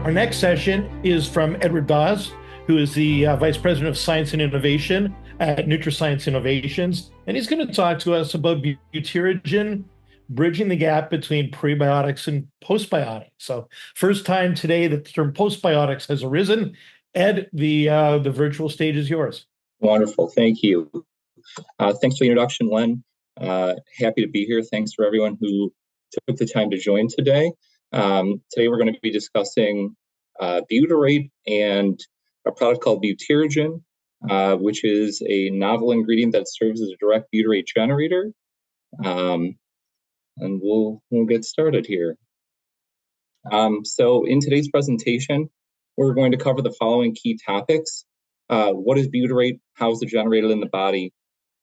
Our next session is from Edward Dosz, who is the Vice President of Science and Innovation at NutriScience Innovations. And he's going to talk to us about ButyraGen, bridging the gap between prebiotics and postbiotics. So first time today that the term postbiotics has arisen. Ed, the virtual stage is yours. Wonderful. Thank you. Thanks for the introduction, Len. Happy to be here. Thanks for everyone who took the time to join today. Today we're going to be discussing Butyrate and a product called ButyraGen, which is a novel ingredient that serves as a direct butyrate generator. And we'll get started here. So in today's presentation, we're going to cover the following key topics. What is butyrate? How is it generated in the body?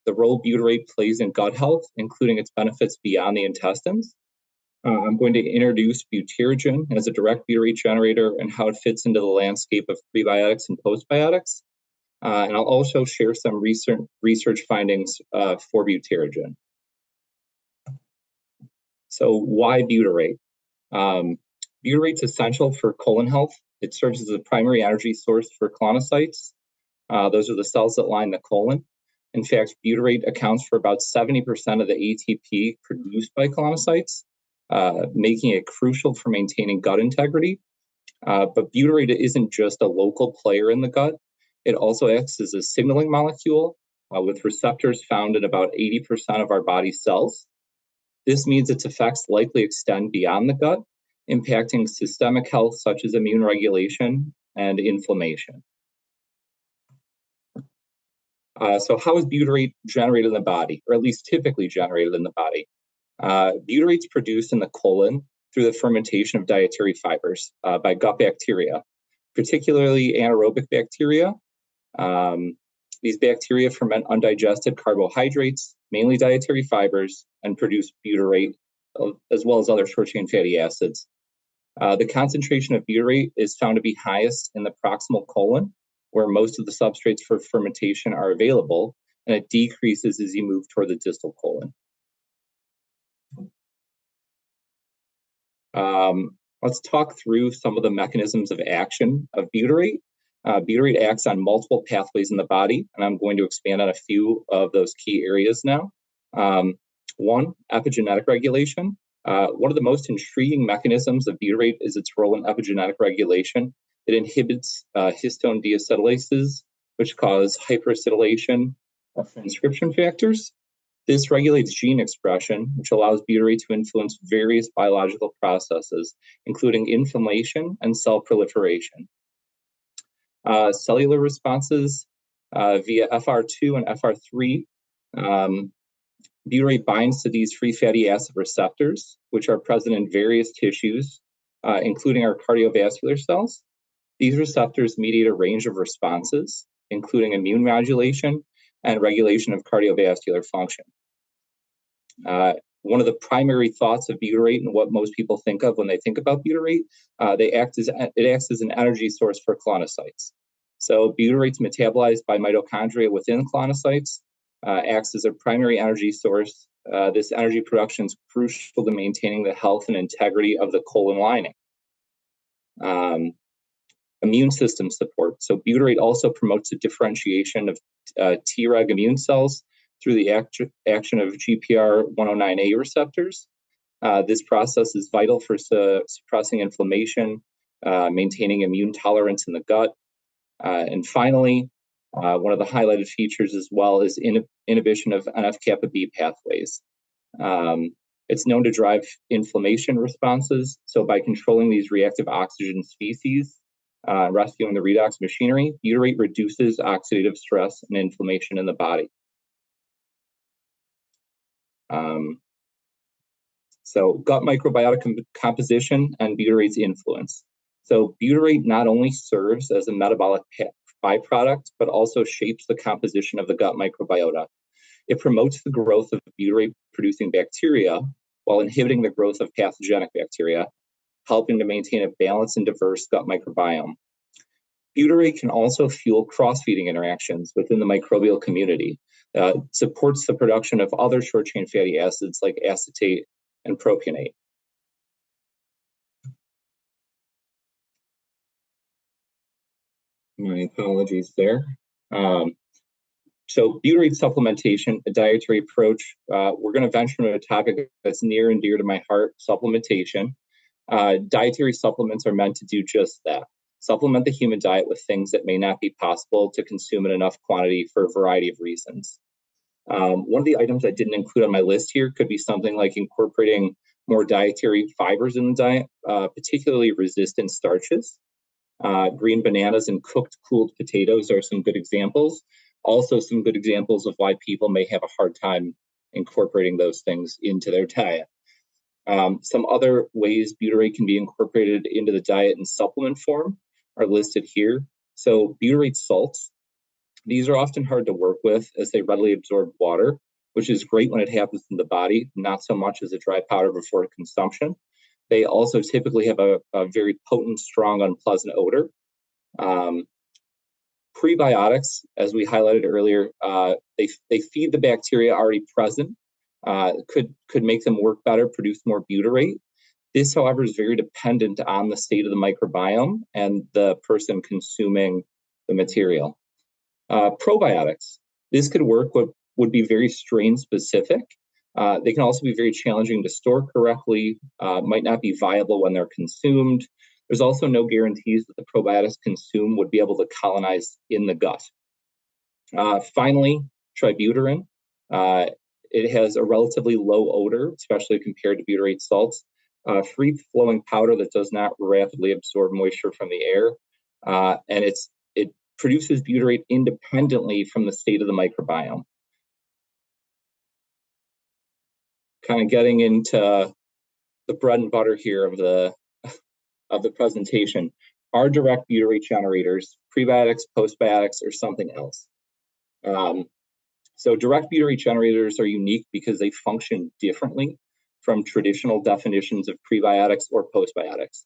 The role butyrate plays in gut health, including its benefits beyond the intestines. I'm going to introduce ButyraGen as a direct butyrate generator and how it fits into the landscape of prebiotics and postbiotics. And I'll also share some research findings for ButyraGen. So why butyrate? Butyrate's essential for colon health. It serves as a primary energy source for colonocytes. Those are the cells that line the colon. In fact, butyrate accounts for about 70% of the ATP produced by colonocytes, making it crucial for maintaining gut integrity. But butyrate isn't just a local player in the gut. It also acts as a signaling molecule with receptors found in about 80% of our body cells. This means its effects likely extend beyond the gut, impacting systemic health such as immune regulation and inflammation. So how is butyrate generated in the body, or at least typically generated in the body? Butyrate's produced in the colon through the fermentation of dietary fibers by gut bacteria, particularly anaerobic bacteria. These bacteria ferment undigested carbohydrates, mainly dietary fibers, and produce butyrate, as well as other short-chain fatty acids. The concentration of butyrate is found to be highest in the proximal colon, where most of the substrates for fermentation are available, and it decreases as you move toward the distal colon. Let's talk through some of the mechanisms of action of butyrate. Butyrate acts on multiple pathways in the body, and I'm going to expand on a few of those key areas now. One, epigenetic regulation. One of the most intriguing mechanisms of butyrate is its role in epigenetic regulation. It inhibits histone deacetylases, which cause hyperacetylation of transcription factors. This regulates gene expression, which allows butyrate to influence various biological processes, including inflammation and cell proliferation. Cellular responses via FR2 and FR3. Butyrate binds to these free fatty acid receptors, which are present in various tissues, including our cardiovascular cells. These receptors mediate a range of responses, including immune modulation and regulation of cardiovascular function. One of the primary thoughts of butyrate and what most people think of when they think about butyrate, it acts as an energy source for colonocytes. So butyrate's metabolized by mitochondria within colonocytes, acts as a primary energy source. This energy production is crucial to maintaining the health and integrity of the colon lining. Immune system support. So butyrate also promotes the differentiation of Treg immune cells through the action of GPR109A receptors. This process is vital for suppressing inflammation, maintaining immune tolerance in the gut. And finally, one of the highlighted features as well is inhibition of NF-kappa B pathways. It's known to drive inflammation responses. So by controlling these reactive oxygen species, rescuing the redox machinery, butyrate reduces oxidative stress and inflammation in the body. So gut microbiota composition and butyrate's influence. So butyrate not only serves as a metabolic byproduct, but also shapes the composition of the gut microbiota. It promotes the growth of butyrate-producing bacteria while inhibiting the growth of pathogenic bacteria, helping to maintain a balanced and diverse gut microbiome. Butyrate can also fuel cross-feeding interactions within the microbial community. Supports the production of other short-chain fatty acids like acetate and propionate. My apologies there. Um, so butyrate supplementation, a dietary approach. We're going to venture into a topic that's near and dear to my heart, supplementation. Dietary supplements are meant to do just that. Supplement the human diet with things that may not be possible to consume in enough quantity for a variety of reasons. One of the items I didn't include on my list here could be something like incorporating more dietary fibers in the diet, particularly resistant starches. Green bananas and cooked cooled potatoes are some good examples. Also, some good examples of why people may have a hard time incorporating those things into their diet. Some other ways butyrate can be incorporated into the diet in supplement form are listed here. So butyrate salts, these are often hard to work with as they readily absorb water, which is great when it happens in the body, not so much as a dry powder before consumption. They also typically have a very potent, strong, unpleasant odor. Um, Prebiotics, as we highlighted earlier, they feed the bacteria already present, could make them work better, produce more butyrate. This, however, is very dependent on the state of the microbiome and the person consuming the material. Probiotics, this could work, would be very strain specific. They can also be very challenging to store correctly, might not be viable when they're consumed. There's also no guarantees that the probiotics consumed would be able to colonize in the gut. Finally, tributyrin. It has a relatively low odor, especially compared to butyrate salts. Free-flowing powder that does not rapidly absorb moisture from the air, and it produces butyrate independently from the state of the microbiome. Kind of getting into the bread and butter here of the presentation. Are direct butyrate generators prebiotics, postbiotics, or something else? So direct butyrate generators are unique because they function differently from traditional definitions of prebiotics or postbiotics.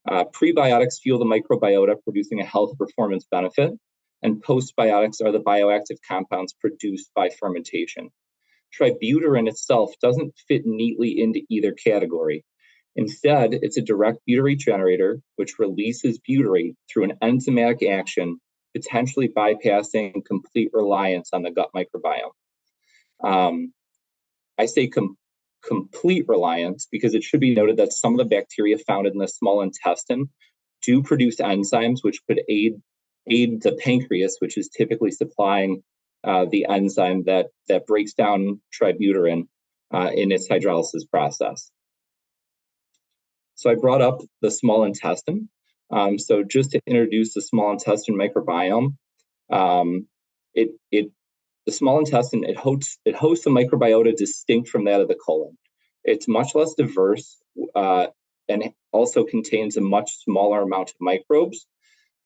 Prebiotics fuel the microbiota, producing a health performance benefit, and postbiotics are the bioactive compounds produced by fermentation. Tributyrin itself doesn't fit neatly into either category. Instead, it's a direct butyrate generator, which releases butyrate through an enzymatic action, potentially bypassing complete reliance on the gut microbiome. I say complete reliance because it should be noted that some of the bacteria found in the small intestine do produce enzymes which could aid the pancreas, which is typically supplying the enzyme that breaks down tributyrin in its hydrolysis process. So I brought up the small intestine. So just to introduce the small intestine microbiome, the small intestine, it hosts a microbiota distinct from that of the colon. It's much less diverse and also contains a much smaller amount of microbes.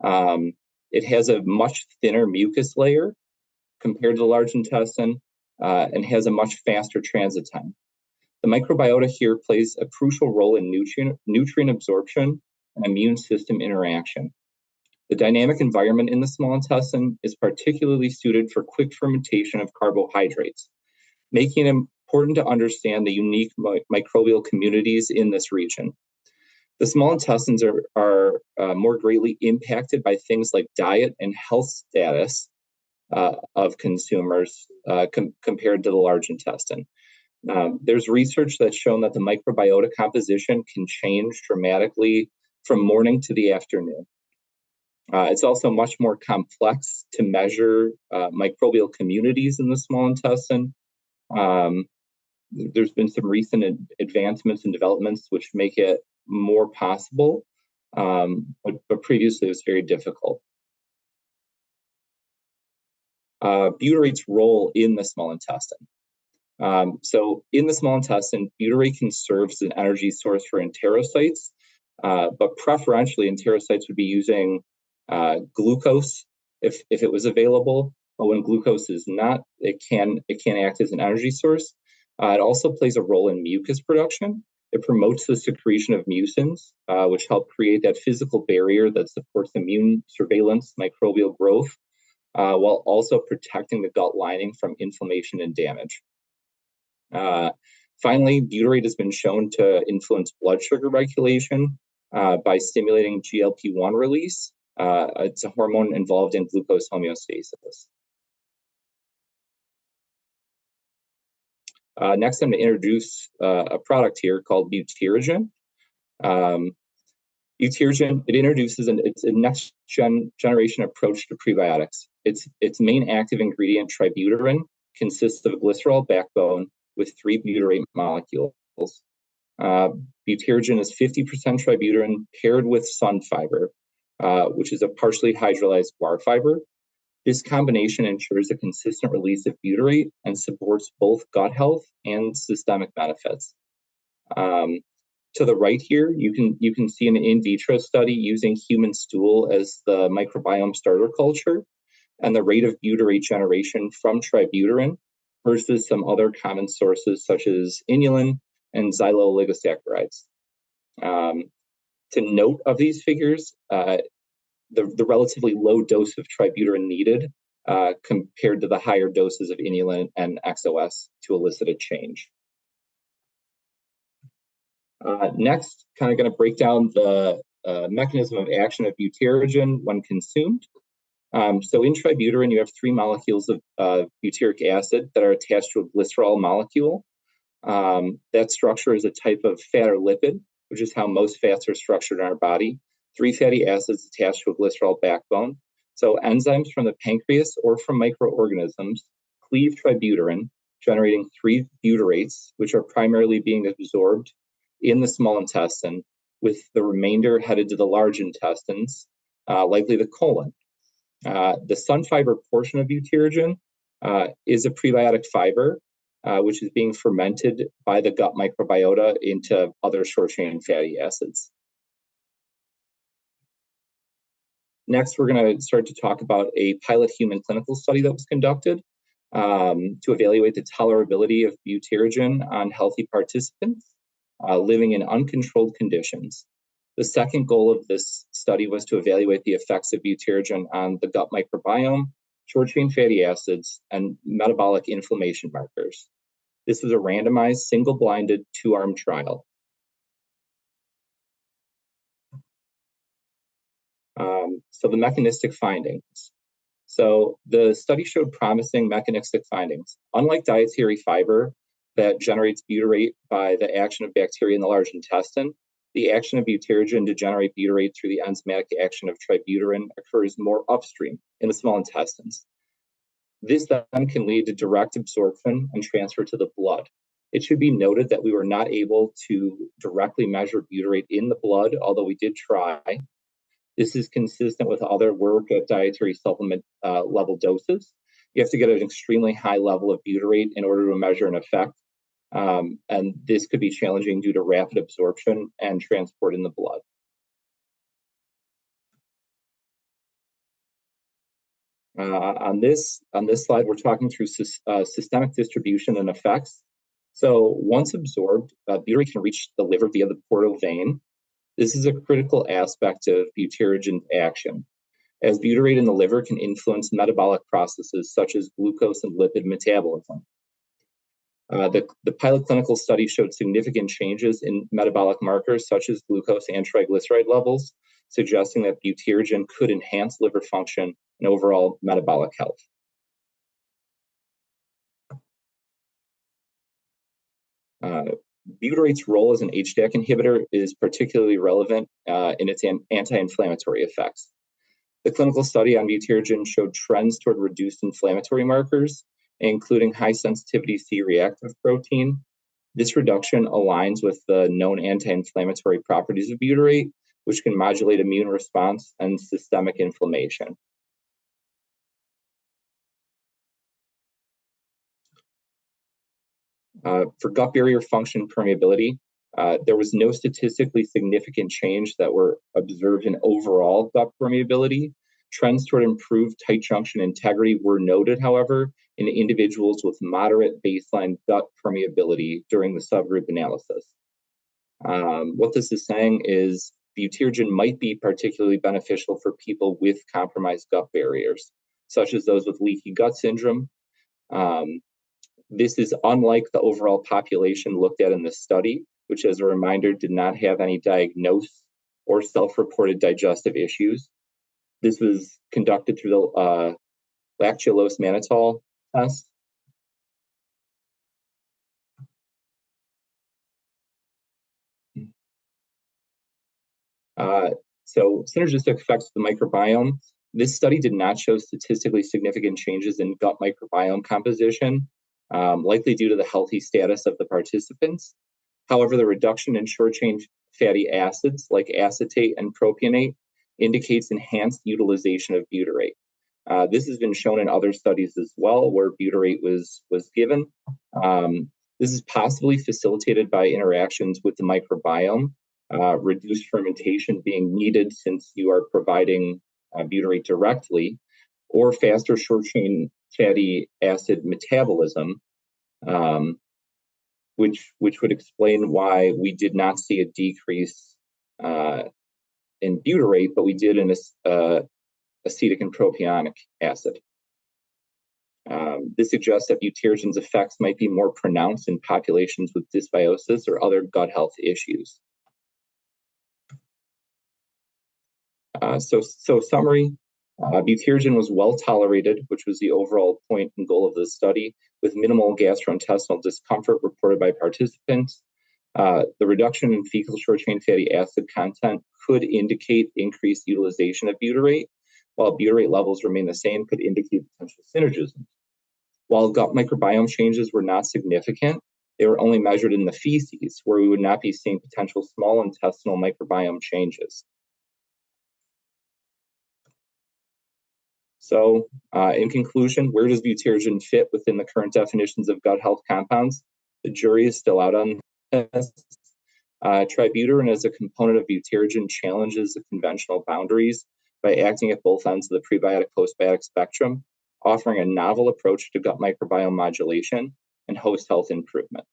It has a much thinner mucus layer compared to the large intestine and has a much faster transit time. The microbiota here plays a crucial role in nutrient absorption and immune system interaction. The dynamic environment in the small intestine is particularly suited for quick fermentation of carbohydrates, making it important to understand the unique microbial communities in this region. The small intestines are more greatly impacted by things like diet and health status of consumers compared to the large intestine. There's research that's shown that the microbiota composition can change dramatically from morning to the afternoon. It's also much more complex to measure microbial communities in the small intestine. There's been some recent advancements and developments which make it more possible, but previously it was very difficult. Butyrate's role in the small intestine. So in the small intestine, butyrate can serve as an energy source for enterocytes, but preferentially enterocytes would be using glucose if it was available. But when glucose is not, it can act as an energy source. It also plays a role in mucus production. It promotes the secretion of mucins, which help create that physical barrier that supports immune surveillance, microbial growth, while also protecting the gut lining from inflammation and damage. Finally, butyrate has been shown to influence blood sugar regulation by stimulating GLP-1 release It's a hormone involved in glucose homeostasis. Next, I'm going to introduce a product here called ButyraGen. ButyraGen, it introduces it's a next generation approach to prebiotics. Its main active ingredient, tributyrin, consists of a glycerol backbone with 3 butyrate molecules. ButyraGen is 50% tributyrin paired with sun fiber, which is a partially hydrolyzed guar fiber. This combination ensures a consistent release of butyrate and supports both gut health and systemic benefits. To the right here, you can see an in vitro study using human stool as the microbiome starter culture and the rate of butyrate generation from tributyrin versus some other common sources such as inulin and xylo-oligosaccharides. To note of these figures, the relatively low dose of tributyrin needed compared to the higher doses of inulin and XOS to elicit a change. Next, kind of going to break down the mechanism of action of ButyraGen when consumed. So in tributyrin, you have 3 molecules of butyric acid that are attached to a glycerol molecule. That structure is a type of fat or lipid, which is how most fats are structured in our body. 3 fatty acids attached to a glycerol backbone. So enzymes from the pancreas or from microorganisms cleave tributyrin, generating 3 butyrates, which are primarily being absorbed in the small intestine, with the remainder headed to the large intestines, likely the colon. The sun fiber portion of ButyraGen is a prebiotic fiber, which is being fermented by the gut microbiota into other short-chain fatty acids. Next, we're going to start to talk about a pilot human clinical study that was conducted to evaluate the tolerability of ButyraGen on healthy participants living in uncontrolled conditions. The second goal of this study was to evaluate the effects of ButyraGen on the gut microbiome, short-chain fatty acids, and metabolic inflammation markers. This was a randomized, single-blinded, 2-arm trial. So the mechanistic findings. So the study showed promising mechanistic findings. Unlike dietary fiber that generates butyrate by the action of bacteria in the large intestine, the action of ButyraGen to generate butyrate through the enzymatic action of tributyrin occurs more upstream in the small intestines. This then can lead to direct absorption and transfer to the blood. It should be noted that we were not able to directly measure butyrate in the blood, although we did try. This is consistent with other work at dietary supplement level doses. You have to get an extremely high level of butyrate in order to measure an effect. And this could be challenging due to rapid absorption and transport in the blood. On this slide, we're talking through systemic distribution and effects. So once absorbed, butyrate can reach the liver via the portal vein. This is a critical aspect of ButyraGen's action, as butyrate in the liver can influence metabolic processes such as glucose and lipid metabolism. The pilot clinical study showed significant changes in metabolic markers such as glucose and triglyceride levels, suggesting that ButyraGen could enhance liver function and overall metabolic health. Butyrate's role as an HDAC inhibitor is particularly relevant in its anti-inflammatory effects. The clinical study on ButyraGen showed trends toward reduced inflammatory markers, including high-sensitivity C-reactive protein. This reduction aligns with the known anti-inflammatory properties of butyrate, which can modulate immune response and systemic inflammation. For gut barrier function permeability, there was no statistically significant change that were observed in overall gut permeability. Trends toward improved tight junction integrity were noted, however, in individuals with moderate baseline gut permeability during the subgroup analysis. What this is saying is ButyraGen might be particularly beneficial for people with compromised gut barriers, such as those with leaky gut syndrome. This is unlike the overall population looked at in this study, which, as a reminder, did not have any diagnosed or self-reported digestive issues. This was conducted through the lactulose mannitol test. So synergistic effects of the microbiome. This study did not show statistically significant changes in gut microbiome composition, likely due to the healthy status of the participants. However, the reduction in short-chain fatty acids like acetate and propionate indicates enhanced utilization of butyrate. This has been shown in other studies as well, where butyrate was given. This is possibly facilitated by interactions with the microbiome, reduced fermentation being needed since you are providing butyrate directly, or faster short-chain fatty acid metabolism, which would explain why we did not see a decrease in butyrate, but we did in acetic and propionic acid. This suggests that ButyraGen's effects might be more pronounced in populations with dysbiosis or other gut health issues. So summary, ButyraGen was well tolerated, which was the overall point and goal of the study, with minimal gastrointestinal discomfort reported by participants. The reduction in fecal short-chain fatty acid content could indicate increased utilization of butyrate, while butyrate levels remain the same, could indicate potential synergism. While gut microbiome changes were not significant, they were only measured in the feces, where we would not be seeing potential small intestinal microbiome changes. So, in conclusion, where does ButyraGen fit within the current definitions of gut health compounds? The jury is still out on this. Tributyrin as a component of ButyraGen challenges the conventional boundaries by acting at both ends of the prebiotic-postbiotic spectrum, offering a novel approach to gut microbiome modulation and host health improvement.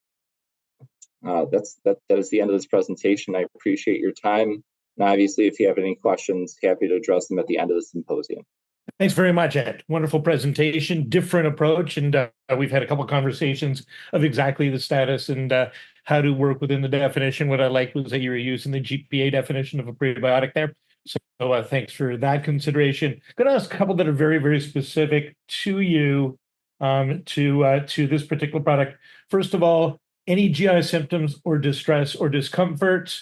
That is the end of this presentation. I appreciate your time. And obviously, if you have any questions, happy to address them at the end of the symposium. Thanks very much, Ed. Wonderful presentation, different approach, and we've had a couple of conversations of exactly the status and how to work within the definition. What I liked was that you were using the GPA definition of a prebiotic there. So thanks for that consideration. I'm going to ask a couple that are very, very specific to you, to this particular product. First of all, any GI symptoms or distress or discomfort?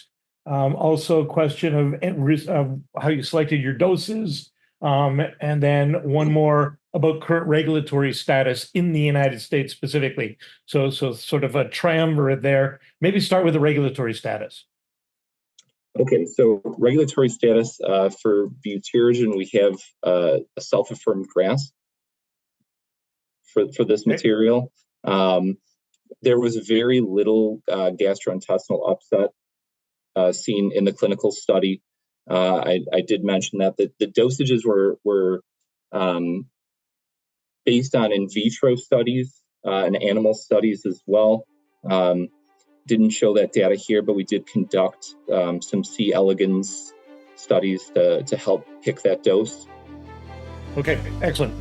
Also a question of how you selected your doses. And then one more about current regulatory status in the United States specifically. So sort of a triumvirate there. Maybe start with the regulatory status. Okay, so regulatory status for ButyraGen, we have a self-affirmed GRAS for this material. There was very little gastrointestinal upset seen in the clinical study. I did mention that the dosages were based on in vitro studies and animal studies as well. Didn't show that data here, but we did conduct some C. elegans studies to help pick that dose. Okay, excellent.